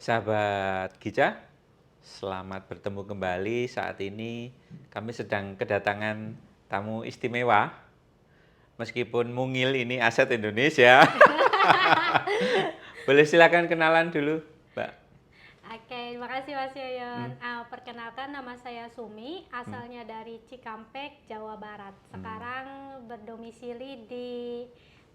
Sahabat Gica, selamat bertemu kembali. Saat ini kami sedang kedatangan tamu istimewa. Meskipun mungil ini aset Indonesia. Boleh silakan kenalan dulu, Mbak. Oke, terima kasih Mas Yoyon. Hmm, Perkenalkan nama saya Sumi, hmm, asalnya dari Cikampek, Jawa Barat. hmm. Sekarang berdomisili di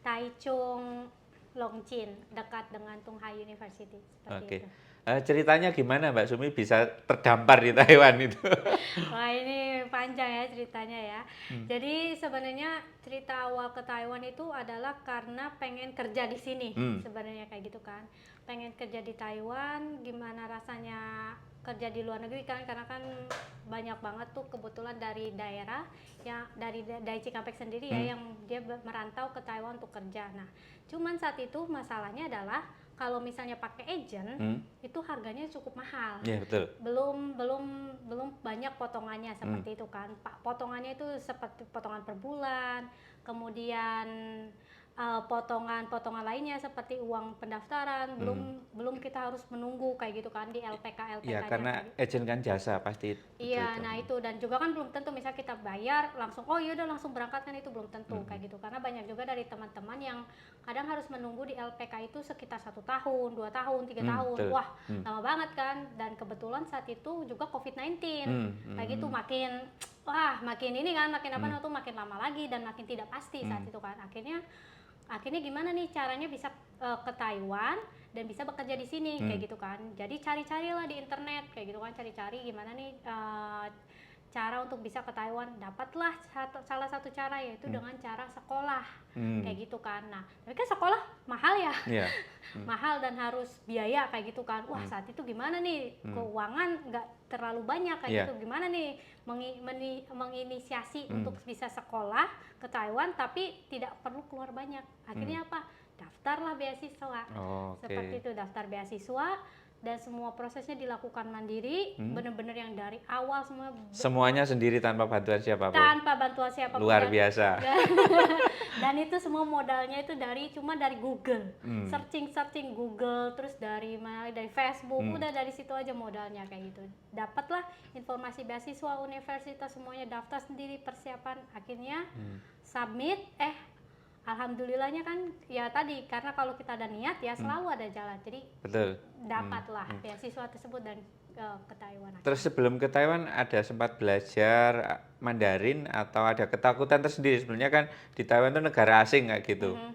Taichung, Longqing, dekat dengan Tunghai University, seperti Oke. itu. Ceritanya gimana Mbak Sumi bisa terdampar di Taiwan itu? Wah, ini panjang ya ceritanya ya. Hmm, Jadi sebenarnya cerita awal ke Taiwan itu adalah karena pengen kerja di sini. hmm, Sebenarnya kayak gitu kan. Pengen kerja di Taiwan, gimana rasanya kerja di luar negeri kan, karena kan banyak banget tuh kebetulan dari daerah yang dari Cikampek sendiri hmm, ya, yang dia merantau ke Taiwan untuk kerja. Nah, cuman saat itu masalahnya adalah kalau misalnya pakai agent hmm. itu harganya cukup mahal. Iya betul. Belum banyak potongannya Hmm, seperti itu kan. Potongannya itu seperti potongan per bulan, kemudian potongan-potongan lainnya seperti uang pendaftaran, belum hmm. belum kita harus menunggu kayak gitu kan di LPK Ya LPK-nya karena kayak gitu. agent kan jasa pasti betul Iya, itu. nah itu, dan juga kan belum tentu misal kita bayar langsung, oh iya udah langsung berangkat, kan itu belum tentu Hmm, kayak gitu, karena banyak juga dari teman-teman yang kadang harus menunggu di LPK itu sekitar 1 tahun, 2 tahun, 3 tahun, betul. wah Hmm, lama banget kan. Dan kebetulan saat itu juga COVID-19 hmm, kayak gitu, hmm, makin ini kan, makin apa hmm, namanya tuh, makin lama lagi dan makin tidak pasti saat hmm. itu kan. Akhirnya gimana nih caranya bisa ke Taiwan dan bisa bekerja di sini Hmm, kayak gitu kan. Jadi cari-carilah di internet kayak gitu kan, cari-cari gimana nih cara untuk bisa ke Taiwan. Dapatlah salah satu cara, yaitu hmm, dengan cara sekolah hmm, kayak gitu kan. Nah, tapi kan sekolah mahal ya. iya, hmm, Mahal dan harus biaya kayak gitu kan. Wah, hmm, saat itu gimana nih, hmm, keuangan nggak terlalu banyak kayak iya, gitu, gimana nih menginisiasi hmm, untuk bisa sekolah ke Taiwan tapi tidak perlu keluar banyak. hmm. Akhirnya apa, daftarlah beasiswa, seperti Oke, itu, daftar beasiswa. Dan semua prosesnya dilakukan mandiri, hmm. bener-bener yang dari awal semua Semuanya sendiri tanpa bantuan siapapun, tanpa bantuan siapapun. luar dan biasa. dan itu semua modalnya itu cuma dari Google, Hmm, searching Google, terus dari Facebook, hmm, udah dari situ aja modalnya kayak gitu. Dapatlah informasi beasiswa, universitas, semuanya daftar sendiri, persiapan, akhirnya hmm, submit. Alhamdulillahnya kan ya tadi, karena kalau kita ada niat ya hmm. selalu ada jalan, jadi Betul. Hmm, dapatlah hmm. beasiswa tersebut dan ke Taiwan Terus akhirnya. sebelum ke Taiwan ada sempat belajar Mandarin atau ada ketakutan tersendiri? Sebenarnya kan di Taiwan itu negara asing kayak gitu. Mhm.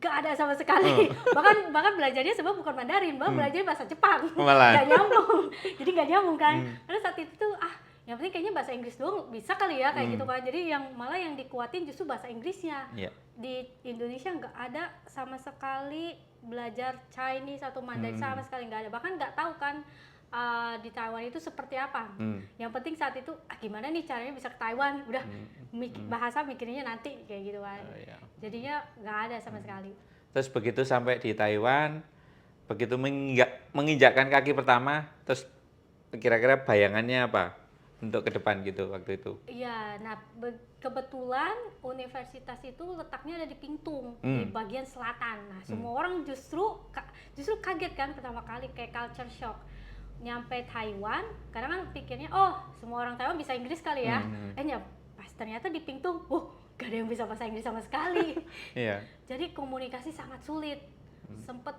Gak ada sama sekali. Hmm, bahkan belajarnya sebenarnya bukan Mandarin, hmm. belajar bahasa Jepang. Malah. Gak nyambung. Jadi gak nyambung kan. Hmm, Karena saat itu tuh yang penting kayaknya bahasa Inggris doang bisa kali ya kayak gitu hmm. kan. Jadi malah yang dikuatin justru bahasa Inggrisnya. Ya. Di Indonesia nggak ada sama sekali belajar Chinese atau Mandarin, sama Hmm, sekali nggak ada. Bahkan nggak tahu kan di Taiwan itu seperti apa. hmm, Yang penting saat itu gimana nih caranya bisa ke Taiwan, udah hmm, hmm. bahasa mikirnya nanti kayak gitu kan. Oh, ya. Jadinya nggak ada sama Hmm. sekali. Terus begitu sampai di Taiwan, begitu menginjakkan kaki pertama, terus kira-kira bayangannya apa untuk ke depan gitu waktu itu? Iya, nah kebetulan universitas itu letaknya ada di Pingtung, di Hmm, bagian selatan. Nah, hmm, semua orang justru kaget kan pertama kali, kayak culture shock. Nyampe Taiwan, karena kan pikirnya, oh semua orang Taiwan bisa Inggris kali ya. hmm, hmm. Pas ternyata di Pingtung, gak ada yang bisa bahasa Inggris sama sekali. Iya. Jadi komunikasi sangat sulit. Hmm, Sempet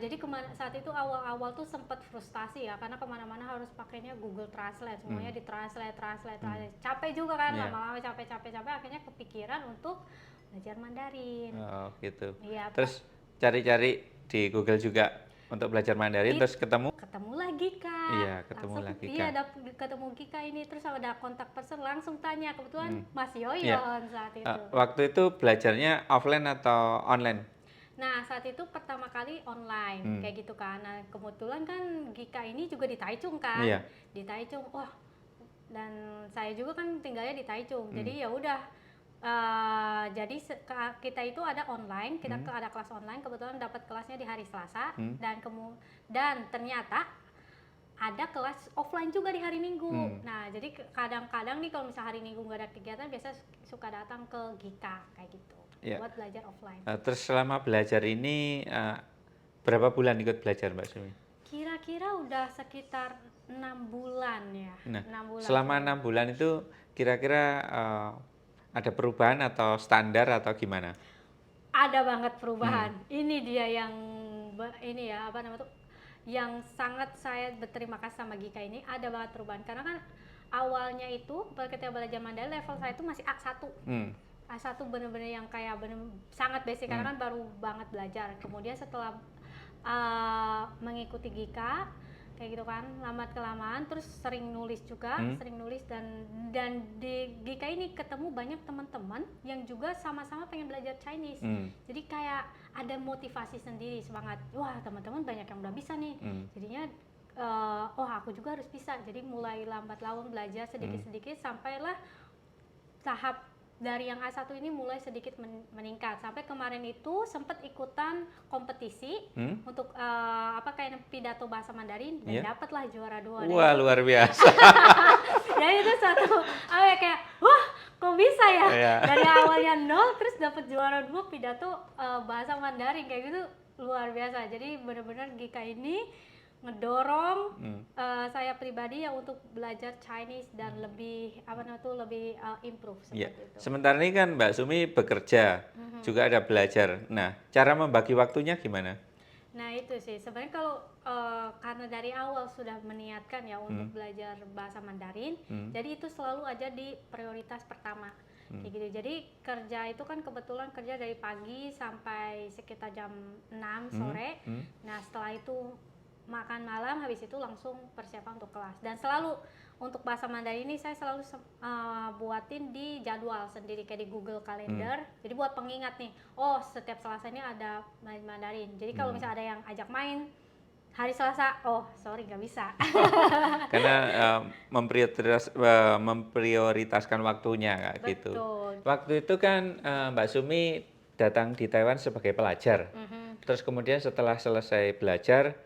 jadi saat itu awal-awal tuh sempet frustasi ya, karena kemana-mana harus pakainya Google Translate, semuanya hmm, hmm. ditranslate, capek juga kan, Iya. lama-lama capek, akhirnya kepikiran untuk belajar Mandarin. Oh, gitu. Iya, Pak. Terus cari-cari di Google juga untuk belajar Mandarin, terus ketemu? Ketemu lagi Kak, Iya, ketemu langsung lagi iya Kak. ketemu Kika ini, terus ada kontak person, langsung tanya, kebetulan Hmm, Mas iya. Yoyon saat itu. Waktu itu belajarnya offline atau online? Nah, saat itu pertama kali online, Hmm, kayak gitu kan. Nah, kebetulan kan Gika ini juga di Taichung kan. iya. Di Taichung, wah, dan saya juga kan tinggalnya di Taichung. Hmm, Jadi ya udah, jadi kita itu ada online, hmm, ada kelas online. Kebetulan dapat kelasnya di hari Selasa, hmm, dan ternyata ada kelas offline juga di hari Minggu. hmm. Nah, jadi kadang-kadang nih kalau misalnya hari Minggu nggak ada kegiatan, biasa suka datang ke Gika kayak gitu Iya. buat belajar offline. Terus selama belajar ini Berapa bulan ikut belajar Mbak Sumi? Kira-kira udah sekitar 6 bulan ya. Nah, 6 bulan. selama 6 bulan itu kira-kira ada perubahan atau standar atau gimana? Ada banget perubahan. Ini dia yang ini ya apa namanya tuh yang sangat saya berterima kasih sama Gika ini, ada banget perubahan karena kan awalnya itu ketika belajar Mandarin level saya itu masih A1. A1 bener-bener yang kayak bener sangat basic karena kan baru banget belajar. Kemudian setelah mengikuti Gika kayak gitu kan, lambat kelamaan terus sering nulis juga, sering nulis dan di Gika ini ketemu banyak teman-teman yang juga sama-sama pengen belajar Chinese. Jadi kayak ada motivasi sendiri, semangat. Wah, teman-teman banyak yang udah bisa nih. Jadinya oh aku juga harus bisa. Jadi mulai lambat laun belajar sedikit-sedikit sampailah tahap dari yang A1 ini mulai sedikit meningkat. Sampai kemarin itu sempat ikutan kompetisi untuk kayak pidato bahasa Mandarin dan dapatlah juara 2. Wah, luar biasa. Jadi itu satu kayak wah kok bisa ya? Dari awalnya 0 terus dapat juara 2 pidato bahasa Mandarin kayak gitu, luar biasa. Jadi benar-benar Gika ini ngedorong saya pribadi ya untuk belajar Chinese dan lebih lebih improve seperti itu. Sementara ini kan Mbak Sumi bekerja, juga ada belajar. Nah, cara membagi waktunya gimana? Nah itu sih sebenarnya kalau karena dari awal sudah meniatkan ya untuk belajar bahasa Mandarin, jadi itu selalu aja di prioritas pertama. Kayak gitu. Jadi kerja itu kan kebetulan kerja dari pagi sampai sekitar jam 6 sore. Nah setelah itu makan malam, habis itu langsung persiapan untuk kelas. Dan selalu untuk bahasa Mandarin ini saya selalu buatin di jadwal sendiri kayak di Google Calendar. Jadi buat pengingat nih, oh setiap Selasa ini ada Mandarin. Jadi kalau misalnya ada yang ajak main hari Selasa, oh sorry nggak bisa. Karena memprioritaskan waktunya kayak gitu. Waktu itu kan Mbak Sumi datang di Taiwan sebagai pelajar. Terus kemudian setelah selesai belajar,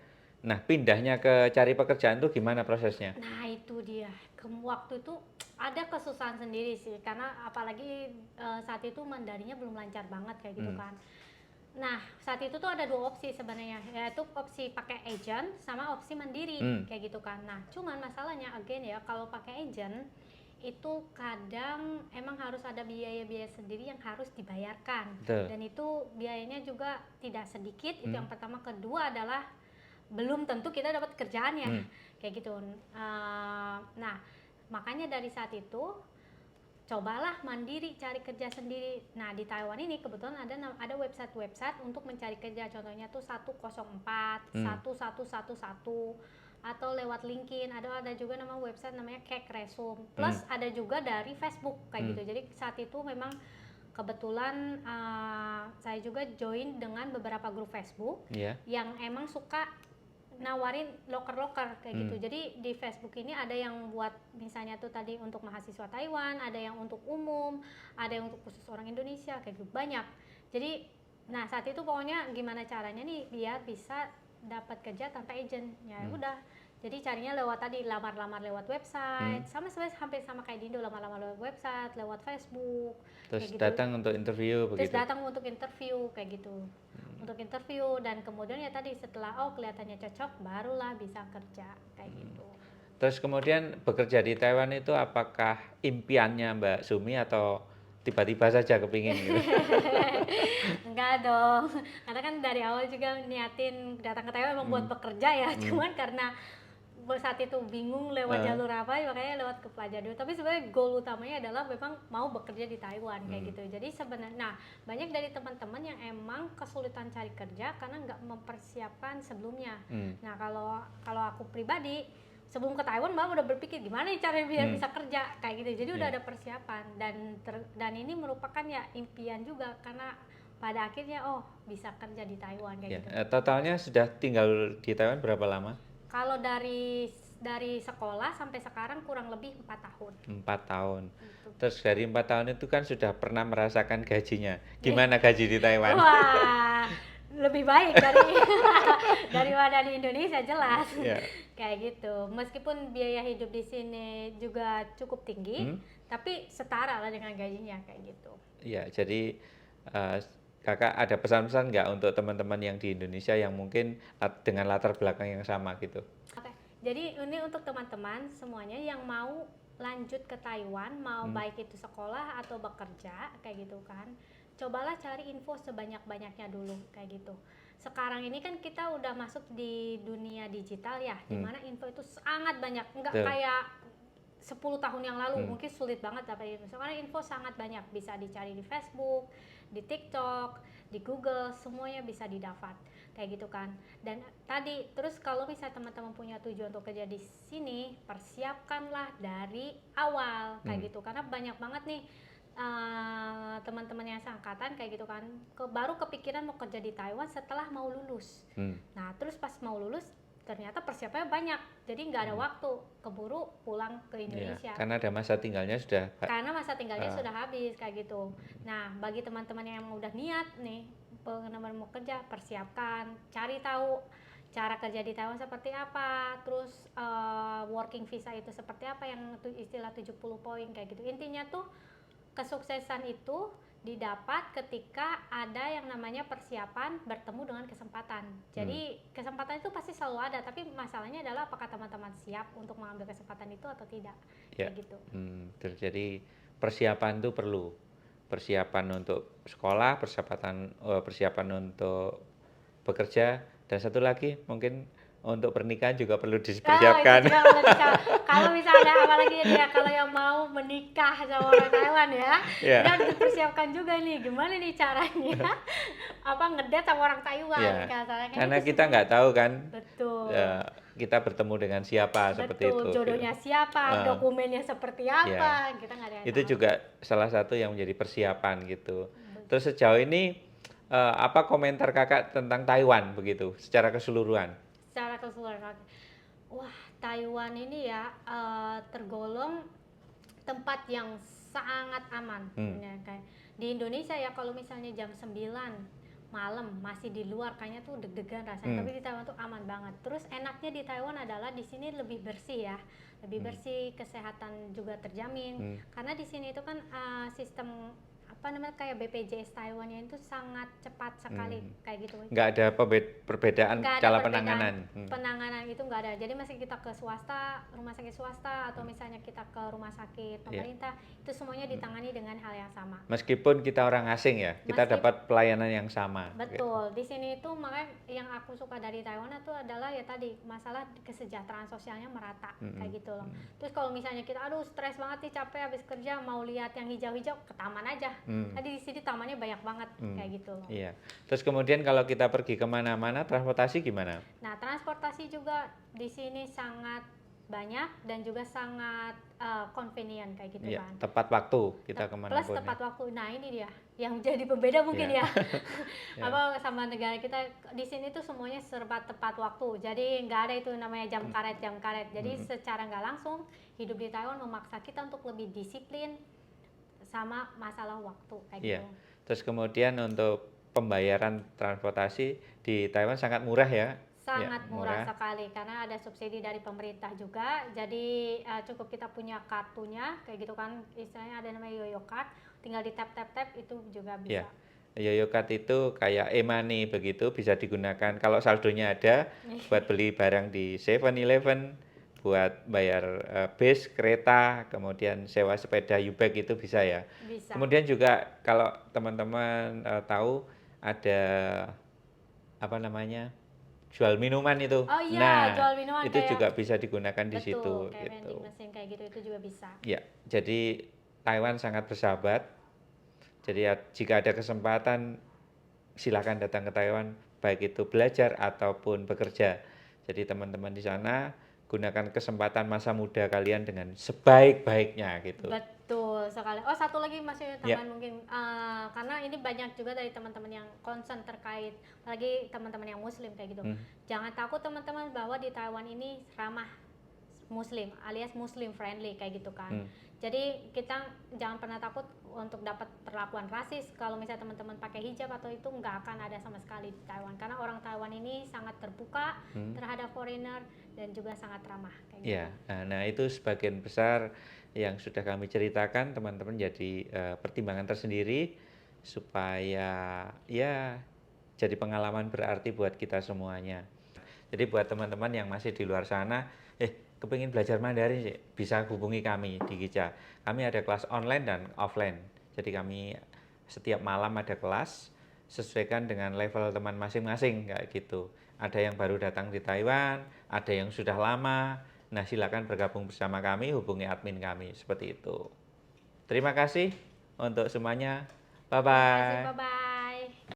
nah pindahnya ke cari pekerjaan tuh gimana prosesnya? Nah itu dia, waktu itu ada kesusahan sendiri sih, karena apalagi saat itu Mandarinnya belum lancar banget kayak gitu kan. Nah saat itu tuh ada 2 opsi sebenarnya, yaitu opsi pakai agent sama opsi mandiri kayak gitu kan. Nah cuman masalahnya again ya, kalau pakai agent itu kadang emang harus ada biaya-biaya sendiri yang harus dibayarkan. Dan itu biayanya juga tidak sedikit, itu yang pertama. Kedua adalah belum tentu kita dapat kerjaannya kayak gitu. Nah makanya dari saat itu cobalah mandiri cari kerja sendiri. Nah di Taiwan ini kebetulan ada website untuk mencari kerja, contohnya tuh 104 1111 atau lewat LinkedIn. Ada juga nama website namanya Cake Resume, plus ada juga dari Facebook kayak gitu. Jadi saat itu memang kebetulan saya juga join dengan beberapa grup Facebook yang emang suka nawarin loker-loker kayak gitu. Jadi di Facebook ini ada yang buat misalnya tuh tadi untuk mahasiswa Taiwan, ada yang untuk umum, ada yang untuk khusus orang Indonesia kayak gitu, banyak. Jadi nah saat itu pokoknya gimana caranya nih biar bisa dapat kerja tanpa agent. Ya udah. Jadi carinya lewat tadi lamar-lamar lewat website, sama hampir sama kayak di Indo, lamar-lamar lewat website, lewat Facebook. Terus gitu. datang untuk interview begitu. Terus datang untuk interview kayak gitu. Untuk interview dan kemudian ya tadi setelah kelihatannya cocok barulah bisa kerja kayak gitu. Terus kemudian bekerja di Taiwan itu apakah impiannya Mbak Sumi atau tiba-tiba saja kepingin gitu? Enggak dong, karena kan dari awal juga niatin datang ke Taiwan emang buat bekerja ya, cuman karena saat itu bingung lewat jalur apa, makanya lewat ke pelajar dulu. Tapi sebenarnya goal utamanya adalah memang mau bekerja di Taiwan kayak gitu. Jadi sebenarnya, banyak dari teman-teman yang emang kesulitan cari kerja karena nggak mempersiapkan sebelumnya. Nah kalau aku pribadi sebelum ke Taiwan Mbak udah berpikir gimana nih caranya biar bisa kerja kayak gitu. Jadi udah ada persiapan dan ini merupakan ya impian juga karena pada akhirnya bisa kerja di Taiwan kayak gitu. Totalnya sudah tinggal di Taiwan berapa lama? Kalau dari sekolah sampai sekarang kurang lebih 4 tahun. 4 tahun. Terus dari 4 tahun itu kan sudah pernah merasakan gajinya. Gimana gaji di Taiwan? Wah, lebih baik daripada di Indonesia jelas. Kayak gitu. Meskipun biaya hidup di sini juga cukup tinggi, tapi setara lah dengan gajinya kayak gitu. Iya, jadi Kakak ada pesan-pesan nggak untuk teman-teman yang di Indonesia yang mungkin dengan latar belakang yang sama gitu? Oke, jadi ini untuk teman-teman semuanya yang mau lanjut ke Taiwan, mau Hmm. baik itu sekolah atau bekerja kayak gitu kan. Cobalah cari info sebanyak-banyaknya dulu kayak gitu. Sekarang ini kan kita udah masuk di dunia digital ya, dimana info itu sangat banyak, nggak Betul. kayak 10 tahun yang lalu Hmm. mungkin sulit banget dapat info. Sekarang info sangat banyak, bisa dicari di Facebook, di TikTok, di Google, semuanya bisa didapat kayak gitu kan. Dan tadi terus kalau misalnya teman-teman punya tujuan untuk kerja di sini, persiapkanlah dari awal kayak gitu, karena banyak banget nih teman-teman yang seangkatan kayak gitu kan, baru kepikiran mau kerja di Taiwan setelah mau lulus. Nah terus pas mau lulus ternyata persiapannya banyak, jadi nggak ada waktu, keburu pulang ke Ya, Indonesia karena ada masa tinggalnya sudah. karena masa tinggalnya sudah habis kayak gitu. Nah bagi teman-teman yang udah niat nih benar-benar mau kerja, persiapkan, cari tahu cara kerja di Taiwan seperti apa, terus working visa itu seperti apa, yang istilah 70 poin kayak gitu. Intinya tuh kesuksesan itu didapat ketika ada yang namanya persiapan bertemu dengan kesempatan. Jadi kesempatan itu pasti selalu ada, tapi masalahnya adalah apakah teman-teman siap untuk mengambil kesempatan itu atau tidak. Ya. Kayak gitu. Jadi persiapan itu perlu. Persiapan untuk sekolah, persiapan untuk bekerja, dan satu lagi mungkin untuk pernikahan juga perlu Itu dipersiapkan. juga kalau misalnya apalagi ya kalau yang mau menikah sama orang Taiwan ya, Ya. ini harus dipersiapkan juga nih, gimana nih caranya apa ngedate sama orang Taiwan Ya, katanya. karena Itu kita nggak tahu kan, betul. kita bertemu dengan siapa seperti Betul, itu. jodohnya siapa, dokumennya seperti Ya, apa, kita nggak ada yang itu tahu. juga salah satu yang menjadi persiapan gitu. Terus sejauh ini apa komentar kakak tentang Taiwan begitu, secara keseluruhan? Secara keseluruhan, wah Taiwan ini ya tergolong tempat yang sangat aman. Ya, kayak di Indonesia ya kalau misalnya jam 9 malam masih di luar kayaknya tuh deg-degan rasanya, tapi di Taiwan tuh aman banget. Terus enaknya di Taiwan adalah di sini lebih bersih ya, lebih bersih, kesehatan juga terjamin. Karena di sini itu kan sistem apa namanya kayak BPJS Taiwannya itu sangat cepat sekali kayak gitu. Nggak ada perbedaan Nggak ada cara perbedaan penanganan. penanganan itu nggak ada. Jadi masih kita ke swasta, rumah sakit swasta, atau misalnya kita ke rumah sakit pemerintah, itu semuanya ditangani dengan hal yang sama. Meskipun kita orang asing ya, kita dapat pelayanan yang sama. Betul. Di sini itu makanya yang aku suka dari Taiwan itu adalah ya tadi masalah kesejahteraan sosialnya merata kayak gitu loh. Terus kalau misalnya kita aduh stres banget nih, capek habis kerja, mau lihat yang hijau-hijau, ke taman aja. Tadi di sini tamannya banyak banget kayak gitu loh. Iya. Terus kemudian kalau kita pergi kemana-mana, transportasi gimana? Nah, transportasi juga di sini sangat banyak dan juga sangat convenient kayak gitu Iya, kan. tepat waktu kita kemana Plus pun. tepat waktu. Nah, ini dia yang jadi pembeda mungkin Iya. ya. Apa sama negara kita di sini tuh semuanya serba tepat waktu. Jadi nggak ada itu namanya jam karet jam karet. Jadi secara nggak langsung hidup di Taiwan memaksa kita untuk lebih disiplin sama masalah waktu kayak Iya. gitu. Terus kemudian untuk pembayaran transportasi di Taiwan sangat murah ya? Sangat Ya, murah sekali karena ada subsidi dari pemerintah juga. Jadi cukup kita punya kartunya kayak gitu kan, istilahnya ada namanya Yoyo Card, tinggal di tap tap tap itu juga bisa. Ya. Yoyo Card itu kayak e-money begitu, bisa digunakan kalau saldonya ada buat beli barang di 7-Eleven, buat bayar bis, kereta, kemudian sewa sepeda U-Bike itu bisa ya. Bisa. Kemudian juga kalau teman-teman tahu ada apa namanya, jual minuman itu. Oh iya, Nah, jual minuman itu kayak juga bisa digunakan di situ betul, kayak gitu. vending machine kayak gitu itu juga bisa. Ya, jadi Taiwan sangat bersahabat. Jadi ya, jika ada kesempatan silakan datang ke Taiwan, baik itu belajar ataupun bekerja. Jadi teman-teman di sana gunakan kesempatan masa muda kalian dengan sebaik-baiknya gitu. Betul sekali. Oh satu lagi masih tambahan mungkin karena ini banyak juga dari teman-teman yang concern terkait, apalagi teman-teman yang Muslim kayak gitu. Jangan takut teman-teman bahwa di Taiwan ini ramah Muslim alias Muslim friendly kayak gitu kan. Jadi kita jangan pernah takut untuk dapat perlakuan rasis kalau misalnya teman-teman pakai hijab atau itu nggak akan ada sama sekali di Taiwan karena orang Taiwan ini sangat terbuka terhadap foreigner dan juga sangat ramah kayak gitu. Ya, nah itu sebagian besar yang sudah kami ceritakan teman-teman jadi pertimbangan tersendiri. supaya ya jadi pengalaman berarti buat kita semuanya. Jadi buat teman-teman yang masih di luar sana, kepingin belajar Mandarin sih, bisa hubungi kami di Gica. Kami ada kelas online dan offline. Jadi kami setiap malam ada kelas, sesuaikan dengan level teman masing-masing kayak gitu. Ada yang baru datang di Taiwan, ada yang sudah lama. Nah, silakan bergabung bersama kami, hubungi admin kami seperti itu. Terima kasih untuk semuanya. Bye Terima kasih, bye. bye-bye.